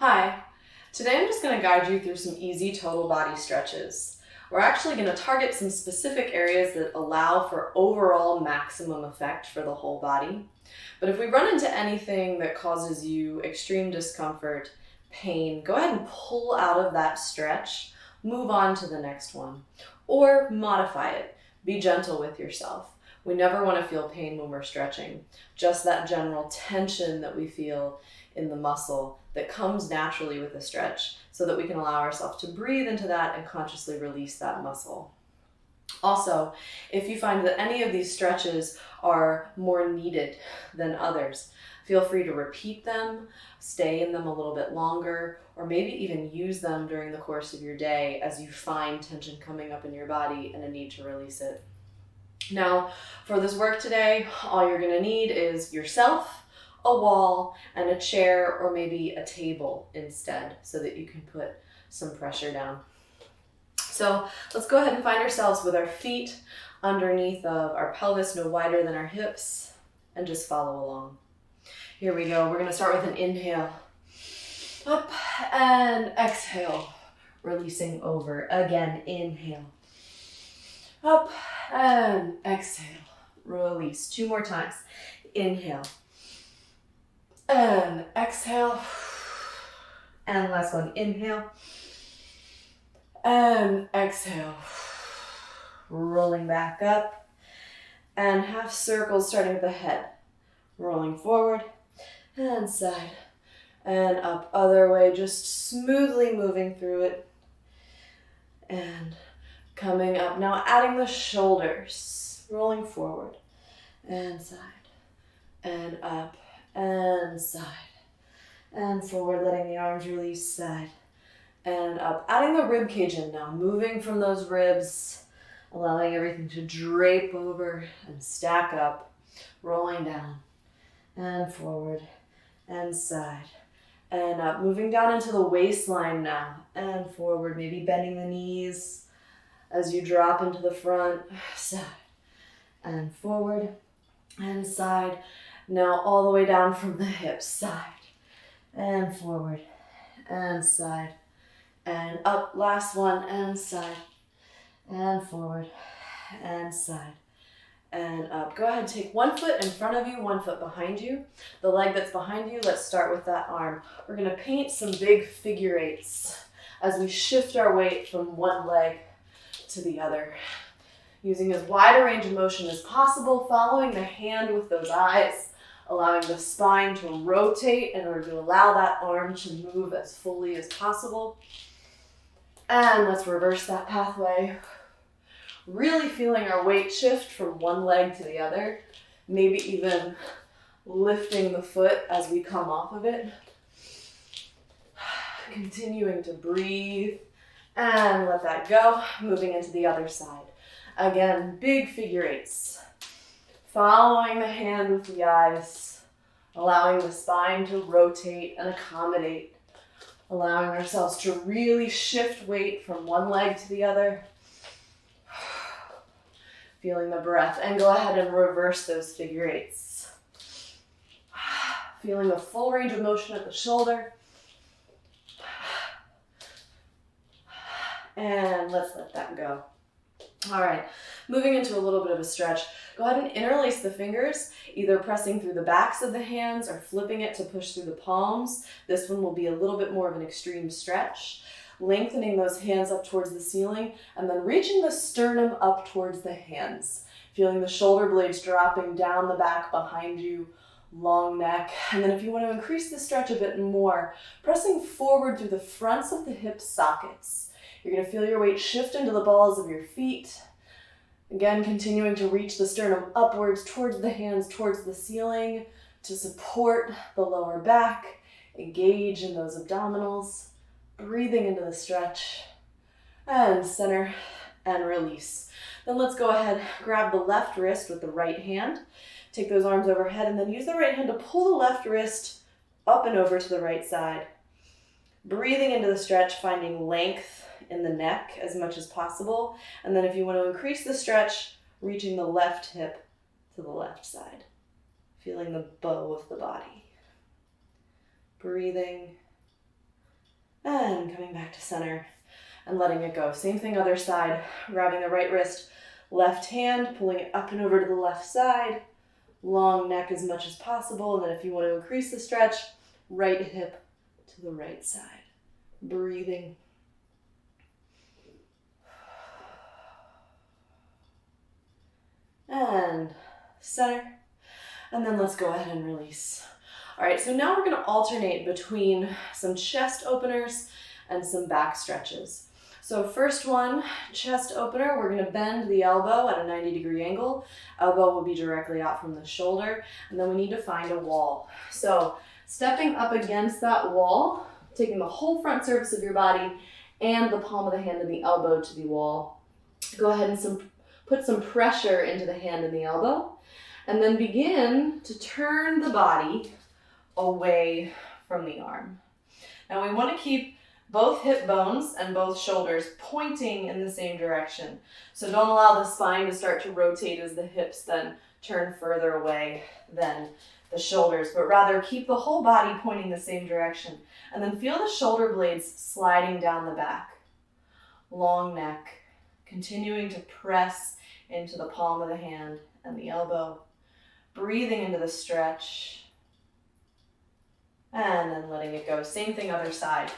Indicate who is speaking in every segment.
Speaker 1: Hi, today I'm just going to guide you through some easy total body stretches. We're actually going to target some specific areas that allow for overall maximum effect for the whole body. But if we run into anything that causes you extreme discomfort, pain, go ahead and pull out of that stretch, move on to the next one, or modify it. Be gentle with yourself. We never want to feel pain when we're stretching, just that general tension that we feel in the muscle that comes naturally with a stretch, so that we can allow ourselves to breathe into that and consciously release that muscle. Also, if you find that any of these stretches are more needed than others, feel free to repeat them, stay in them a little bit longer, or maybe even use them during the course of your day as you find tension coming up in your body and a need to release it. Now, for this work today, all you're going to need is yourself, a wall, and a chair, or maybe a table instead, so that you can put some pressure down. So let's go ahead and find ourselves with our feet underneath of our pelvis, no wider than our hips, and just follow along. Here we go. We're going to start with an inhale. Up and exhale, releasing over. Again, inhale. Up and exhale, release. 2 more times. Inhale and exhale. And last one, inhale and exhale. Rolling back up and half circles starting at the head. Rolling forward and side and up, other way, just smoothly moving through it. And coming up, now adding the shoulders, rolling forward and side and up and side and forward, letting the arms release, side and up. Adding the rib cage in now, moving from those ribs, allowing everything to drape over and stack up, rolling down and forward and side and up. Moving down into the waistline now and forward, maybe bending the knees as you drop into the front, side and forward and side. Now all the way down from the hips, side and forward and side and up. Last one, and side and forward and side and up. Go ahead, take 1 foot in front of you, 1 foot behind you. The leg that's behind you, let's start with that arm. We're going to paint some big figure eights as we shift our weight from one leg to the other, using as wide a range of motion as possible, following the hand with those eyes, allowing the spine to rotate in order to allow that arm to move as fully as possible. And let's reverse that pathway, really feeling our weight shift from one leg to the other, maybe even lifting the foot as we come off of it. Continuing to breathe and let that go, moving into the other side. Again, big figure eights. Following the hand with the eyes, allowing the spine to rotate and accommodate, allowing ourselves to really shift weight from one leg to the other. Feeling the breath, and go ahead and reverse those figure eights. Feeling the full range of motion at the shoulder. And let's let that go. All right, moving into a little bit of a stretch. Go ahead and interlace the fingers, either pressing through the backs of the hands or flipping it to push through the palms. This one will be a little bit more of an extreme stretch. Lengthening those hands up towards the ceiling, and then reaching the sternum up towards the hands. Feeling the shoulder blades dropping down the back behind you, long neck. And then if you want to increase the stretch a bit more, pressing forward through the fronts of the hip sockets. You're going to feel your weight shift into the balls of your feet. Again, continuing to reach the sternum upwards towards the hands, towards the ceiling to support the lower back. Engage in those abdominals. Breathing into the stretch. And center and release. Then let's go ahead, grab the left wrist with the right hand. Take those arms overhead and then use the right hand to pull the left wrist up and over to the right side. Breathing into the stretch, finding length in the neck as much as possible. And then if you want to increase the stretch, reaching the left hip to the left side. Feeling the bow of the body. Breathing And coming back to center and letting it go. Same thing other side, grabbing the right wrist, left hand, pulling it up and over to the left side, long neck as much as possible, and then if you want to increase the stretch, right hip to the right side. Breathing. And center. And then let's go ahead and release. All right, so now we're going to alternate between some chest openers and some back stretches. So first one, chest opener, we're going to bend the elbow at a 90-degree angle. Elbow will be directly out from the shoulder, and then we need to find a wall. So stepping up against that wall, taking the whole front surface of your body and the palm of the hand and the elbow to the wall. Go ahead and put some pressure into the hand and the elbow, and then begin to turn the body away from the arm. Now we want to keep both hip bones and both shoulders pointing in the same direction. So don't allow the spine to start to rotate as the hips then turn further away than the shoulders, but rather keep the whole body pointing the same direction. And then feel the shoulder blades sliding down the back. Long neck, continuing to press into the palm of the hand and the elbow. Breathing into the stretch. And then letting it go. Same thing other side.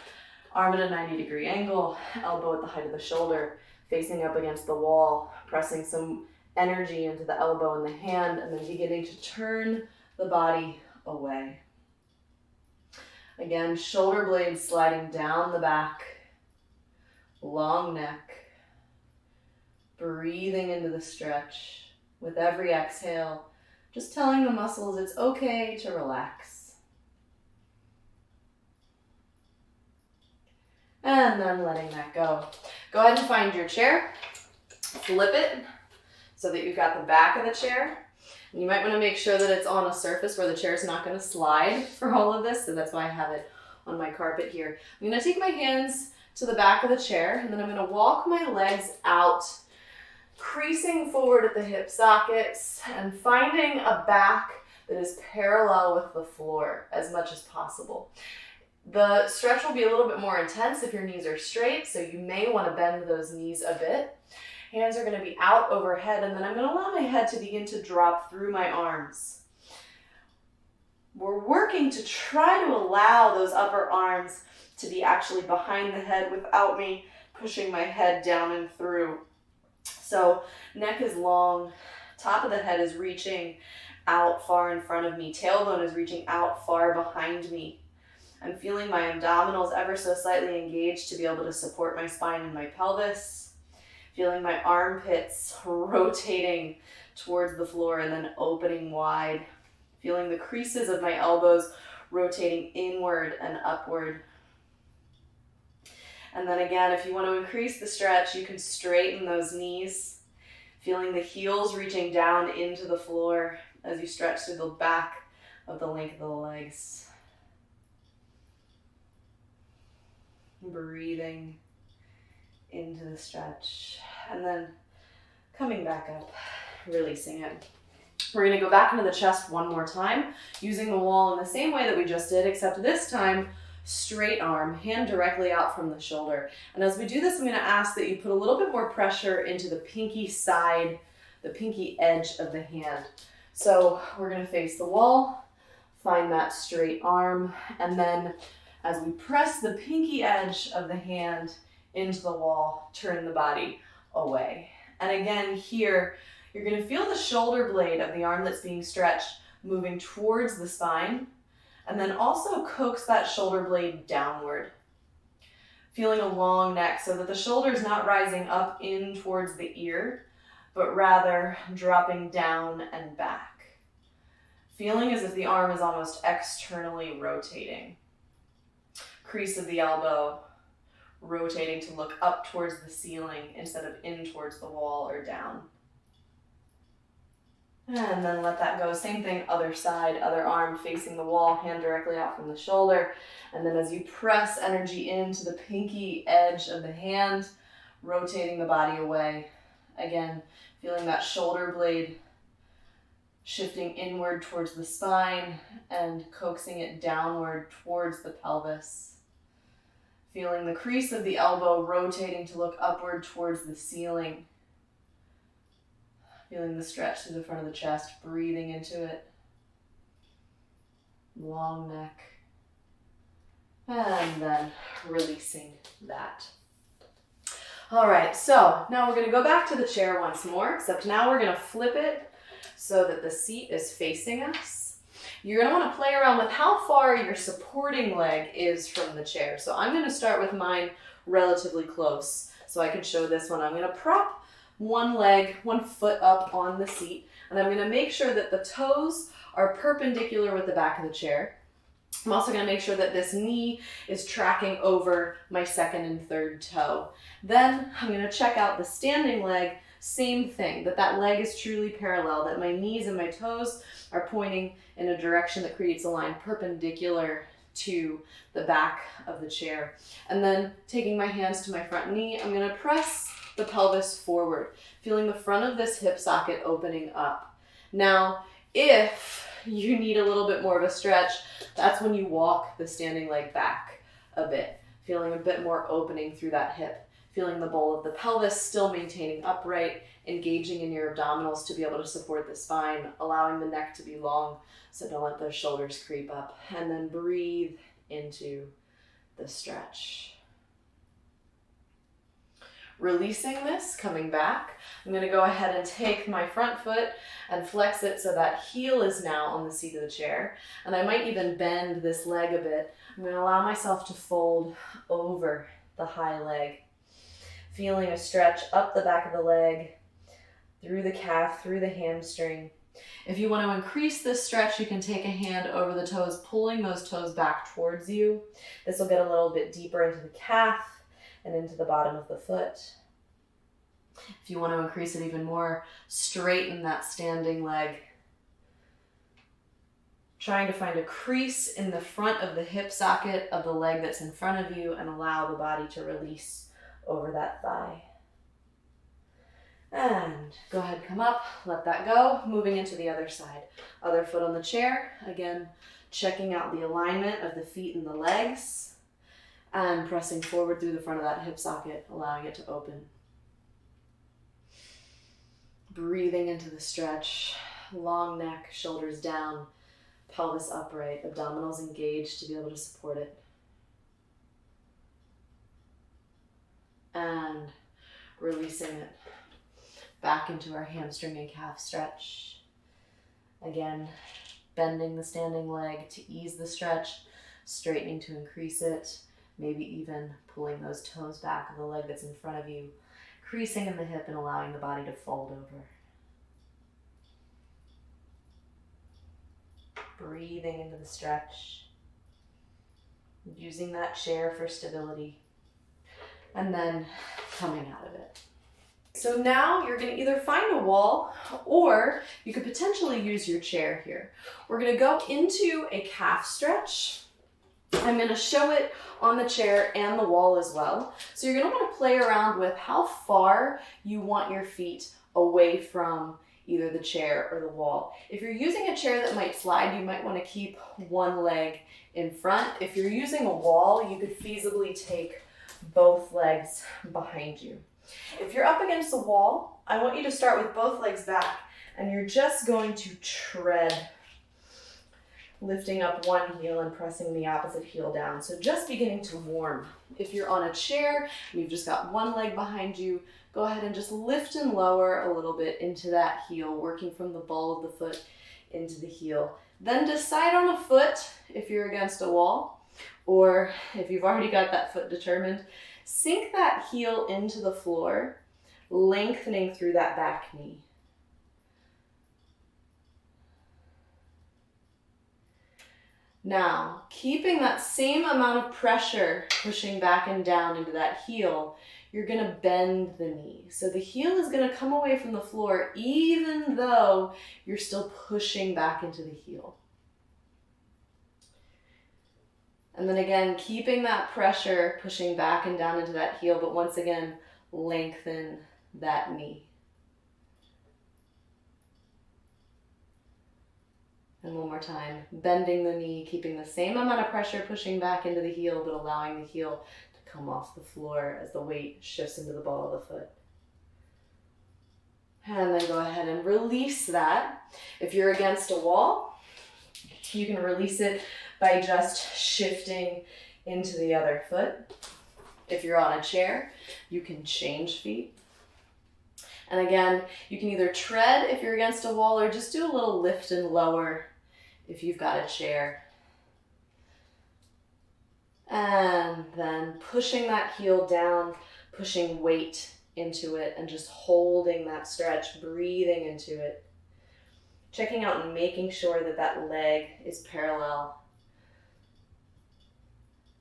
Speaker 1: Arm at a 90-degree angle, elbow at the height of the shoulder, facing up against the wall, pressing some energy into the elbow and the hand, and then beginning to turn the body away. Again, shoulder blades sliding down the back, long neck, breathing into the stretch. With every exhale, just telling the muscles it's okay to relax. And then letting that go. Go ahead and find your chair. Flip it so that you've got the back of the chair. And you might want to make sure that it's on a surface where the chair is not going to slide for all of this. So that's why I have it on my carpet here. I'm going to take my hands to the back of the chair, and then I'm going to walk my legs out, creasing forward at the hip sockets and finding a back that is parallel with the floor as much as possible. The stretch will be a little bit more intense if your knees are straight, so you may want to bend those knees a bit. Hands are going to be out overhead, and then I'm going to allow my head to begin to drop through my arms. We're working to try to allow those upper arms to be actually behind the head without me pushing my head down and through. So neck is long, top of the head is reaching out far in front of me, tailbone is reaching out far behind me. I'm feeling my abdominals ever so slightly engaged to be able to support my spine and my pelvis. Feeling my armpits rotating towards the floor and then opening wide. Feeling the creases of my elbows rotating inward and upward. And then again, if you want to increase the stretch, you can straighten those knees. Feeling the heels reaching down into the floor as you stretch through the back of the length of the legs. Breathing into the stretch and then coming back up, releasing it. We're going to go back into the chest one more time, using the wall in the same way that we just did, except this time straight arm, hand directly out from the shoulder. And as we do this, I'm going to ask that you put a little bit more pressure into the pinky side, the pinky edge of the hand. So we're going to face the wall, find that straight arm, and then as we press the pinky edge of the hand into the wall, turn the body away. And again, here, you're going to feel the shoulder blade of the arm that's being stretched moving towards the spine, and then also coax that shoulder blade downward. Feeling a long neck so that the shoulder is not rising up in towards the ear, but rather dropping down and back. Feeling as if the arm is almost externally rotating. Crease of the elbow, rotating to look up towards the ceiling instead of in towards the wall or down. And then let that go. Same thing, other side, other arm facing the wall, hand directly out from the shoulder. And then as you press energy into the pinky edge of the hand, rotating the body away. Again, feeling that shoulder blade shifting inward towards the spine and coaxing it downward towards the pelvis. Feeling the crease of the elbow rotating to look upward towards the ceiling. Feeling the stretch through the front of the chest, breathing into it. Long neck. And then releasing that. All right, so now we're going to go back to the chair once more, except now we're going to flip it so that the seat is facing us. You're going to want to play around with how far your supporting leg is from the chair. So I'm going to start with mine relatively close so I can show this one. I'm going to prop one leg, one foot up on the seat, and I'm going to make sure that the toes are perpendicular with the back of the chair. I'm also going to make sure that this knee is tracking over my second and third toe. Then I'm going to check out the standing leg, same thing, that leg is truly parallel, that my knees and my toes are pointing in a direction that creates a line perpendicular to the back of the chair. And then taking my hands to my front knee, I'm going to press the pelvis forward, feeling the front of this hip socket opening up. Now, if you need a little bit more of a stretch, that's when you walk the standing leg back a bit, feeling a bit more opening through that hip, feeling the bowl of the pelvis still maintaining upright, engaging in your abdominals to be able to support the spine, allowing the neck to be long so don't let those shoulders creep up. And then breathe into the stretch. Releasing this, coming back, I'm going to go ahead and take my front foot and flex it so that heel is now on the seat of the chair. And I might even bend this leg a bit. I'm going to allow myself to fold over the high leg, feeling a stretch up the back of the leg, through the calf, through the hamstring. If you want to increase this stretch, you can take a hand over the toes, pulling those toes back towards you. This will get a little bit deeper into the calf and into the bottom of the foot. If you want to increase it even more, straighten that standing leg. Trying to find a crease in the front of the hip socket of the leg that's in front of you and allow the body to release over that thigh. And go ahead, come up, let that go, moving into the other side. Other foot on the chair, again, checking out the alignment of the feet and the legs. And pressing forward through the front of that hip socket, allowing it to open. Breathing into the stretch, long neck, shoulders down, pelvis upright, abdominals engaged to be able to support it. And releasing it back into our hamstring and calf stretch. Again, bending the standing leg to ease the stretch, straightening to increase it. Maybe even pulling those toes back of the leg that's in front of you, creasing in the hip and allowing the body to fold over. Breathing into the stretch, using that chair for stability, and then coming out of it. So now you're going to either find a wall or you could potentially use your chair here. We're going to go into a calf stretch. I'm going to show it on the chair and the wall as well. So you're going to want to play around with how far you want your feet away from either the chair or the wall. If you're using a chair that might slide, you might want to keep one leg in front. If you're using a wall, you could feasibly take both legs behind you. If you're up against the wall, I want you to start with both legs back, and you're just going to tread, lifting up one heel and pressing the opposite heel down. So just beginning to warm. If you're on a chair and you've just got one leg behind you, go ahead and just lift and lower a little bit into that heel, working from the ball of the foot into the heel. Then decide on a foot if you're against a wall, or if you've already got that foot determined, sink that heel into the floor, lengthening through that back knee. Now, keeping that same amount of pressure pushing back and down into that heel, you're going to bend the knee. So the heel is going to come away from the floor even though you're still pushing back into the heel. And then again, keeping that pressure pushing back and down into that heel, but once again, lengthen that knee. And one more time, bending the knee, keeping the same amount of pressure pushing back into the heel, but allowing the heel to come off the floor as the weight shifts into the ball of the foot. And then go ahead and release that. If you're against a wall, you can release it by just shifting into the other foot. If you're on a chair, you can change feet. And again, you can either tread if you're against a wall or just do a little lift and lower if you've got a chair. And then pushing that heel down, pushing weight into it and just holding that stretch, breathing into it. Checking out and making sure that that leg is parallel.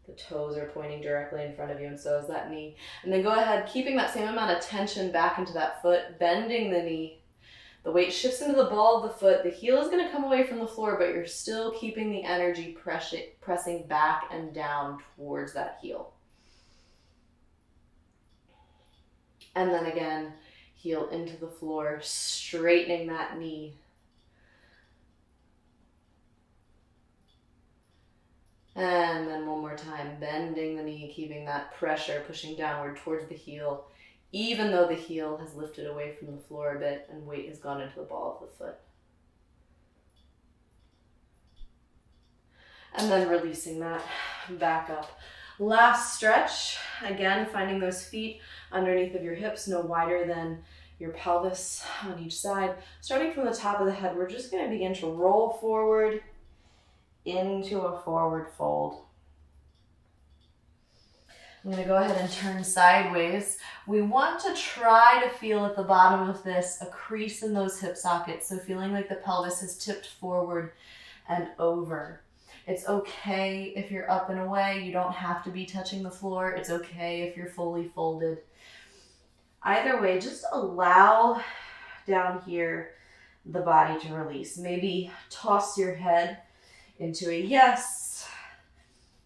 Speaker 1: The toes are pointing directly in front of you, and so is that knee. And then go ahead, keeping that same amount of tension back into that foot, bending the knee. The weight shifts into the ball of the foot. The heel is going to come away from the floor, but you're still keeping the energy pressing back and down towards that heel. And then again, heel into the floor, straightening that knee. And then one more time, bending the knee, keeping that pressure, pushing downward towards the heel, even though the heel has lifted away from the floor a bit and weight has gone into the ball of the foot. And then releasing that back up. Last stretch, again, finding those feet underneath of your hips, no wider than your pelvis on each side. Starting from the top of the head, we're just going to begin to roll forward into a forward fold. I'm going to go ahead and turn sideways. We want to try to feel at the bottom of this a crease in those hip sockets, so feeling like the pelvis is tipped forward and over. It's okay if you're up and away. You don't have to be touching the floor. It's okay if you're fully folded. Either way, just allow down here the body to release. Maybe toss your head into a yes.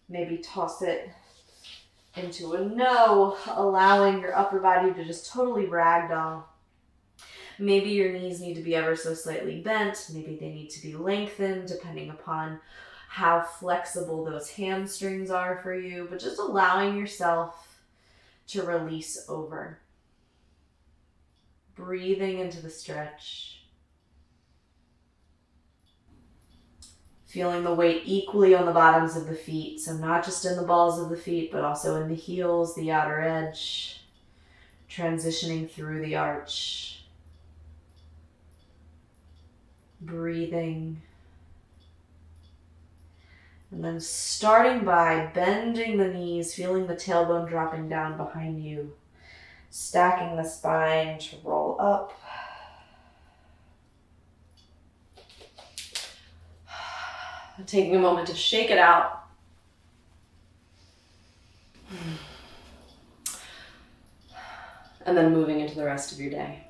Speaker 1: Maybe toss it into a no, allowing your upper body to just totally ragdoll. Maybe your knees need to be ever so slightly bent. Maybe they need to be lengthened depending upon how flexible those hamstrings are for you, but just allowing yourself to release over. Breathing into the stretch. Feeling the weight equally on the bottoms of the feet, so not just in the balls of the feet, but also in the heels, the outer edge, transitioning through the arch. Breathing. And then starting by bending the knees, feeling the tailbone dropping down behind you, stacking the spine to roll up. Taking a moment to shake it out. And then moving into the rest of your day.